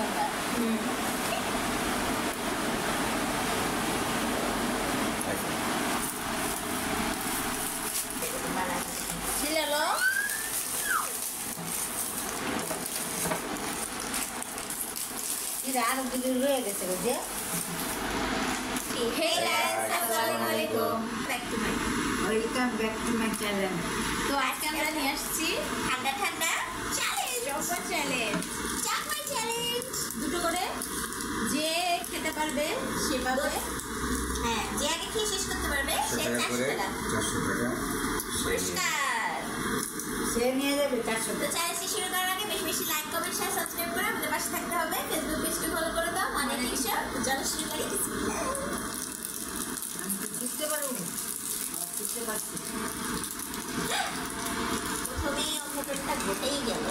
আমরা ছিলালো আর দিকে রয়ে গেছে যে Hey guys, Assalamualaikum. Welcome back to my channel. তো আজকে আমরা নিয়ে আসছি ঠান্ডা ঠান্ডা challenge, chocobar challenge, chocobar challenge. দুটো করে যে খেতে পারবে সে পাবে। হ্যাঁ, যে আগে খেয়ে শেষ করতে পারবে সে 400 টাকা। 400 টাকা পুরস্কার। সে নিয়ে যাবে 400 তো চ্যালেঞ্জ শুরু করার আগে বেশি বেশি লাইক কমেন্ট শেয়ার সাবস্ক্রাইব করে আমাদের পাশে থাকতে হবে। ফেসবুক পেজটি ফলো করে দাও। মানে টিকশো চলো শুরু করি। আমি বুঝতে পারবো বুঝতে পারছি প্রথমেই অঘটনটা ঘটেই গেল।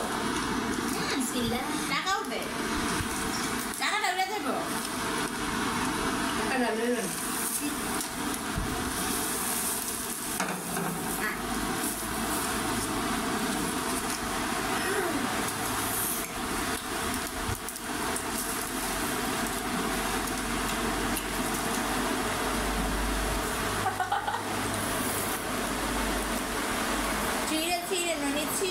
বিসমিল্লাহ। টাকা উঠবে টাকাটা উঠে দেবো টাকাটা লইবেন ধীরে নিচ্ছি।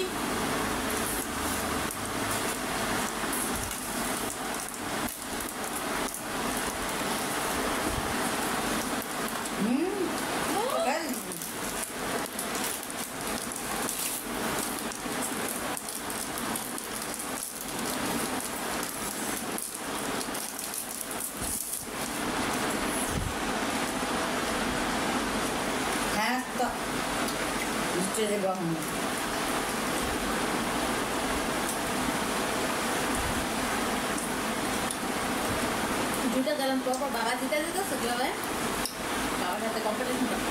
হ্যাঁ তো উঠে দেবো দুটো গরম করবো। বাবা দিতে দিত সেগুলো বাবার সাথে কম্পিটিশন করতে।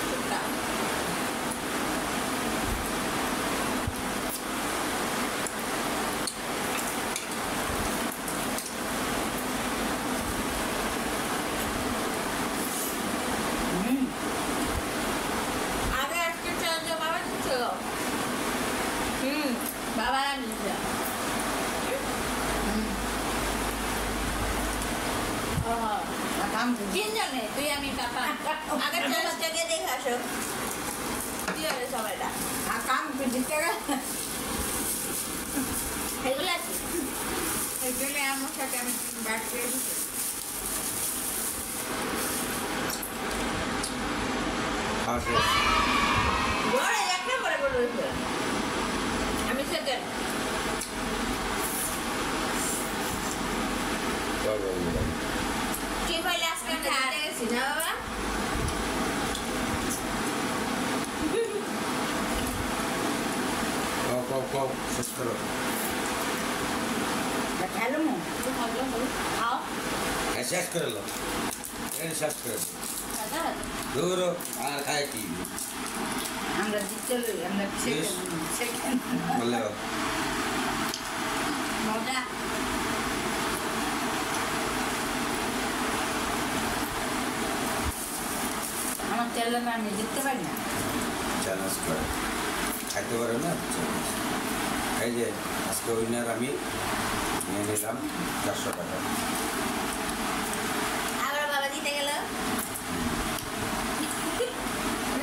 আগে আজকে চ্যালেঞ্জে বাবা দিচ্ছিল। বাবা আর দিচ্ছে। তিনজনে তুই আমি পাপা আগে চ্যালেঞ্জটাকে দেখে আসো। কি হবে সবাইটা কাম দিতে এগুলো আছে। এগুলো আমার সাথে আমি ব্যাট করে দিচ্ছি বড় এক নম্বরে বড় হয়েছে। আমি সেকেন্ড। কি হইলে আজকে আমি হারে গেছি না বাবা? কও শেষ করো খেলো মো খাও। শেষ করে লো শেষ করে দূর আর খাই কি আমরা দিতে আমরা সেকেন্ড বললে মজা। আমার চ্যানেলে আমি জিততে পারি না চ্যালেঞ্জ করে খাইতে পারে না এই যে আজকে উইনার আমি নিয়ে নিলাম 400 টাকা। আবার বাবা দিতে গেল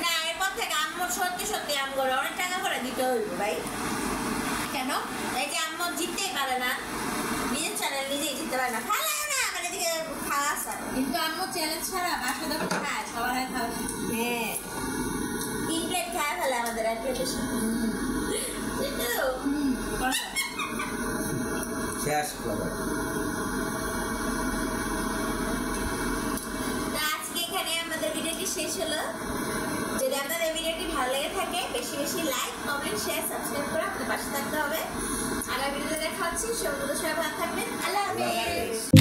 না। এরপর থেকে আম্মুর সত্যি সত্যি আমগর অনেক টাকা করে দিতে হইব ভাই। কেন? এই যে আম্মু জিততেই পারে না, নিজের চ্যানেল নিজেই জিততে পারে না। খালায় না আমার এদিকে খাওয়া আসা। কিন্তু আম্মু চ্যালেঞ্জ ছাড়া বাসা যখন খায় সবার খাওয়া। হ্যাঁ 3 প্লেট খায় ফেলে আমাদের এক প্লেট বেশি। শেষ করে আজকে এখানে আমাদের ভিডিওটি শেষ হলো। যদি আপনাদের ভিডিওটি ভালো লেগে থাকে বেশি বেশি লাইক কমেন্ট শেয়ার সাবস্ক্রাইব করে আমাদের পাশে থাকতে হবে। আগামী ভিডিওতে দেখা হচ্ছে। সবাই ভালো থাকবেন। আল্লাহ হাফেজ।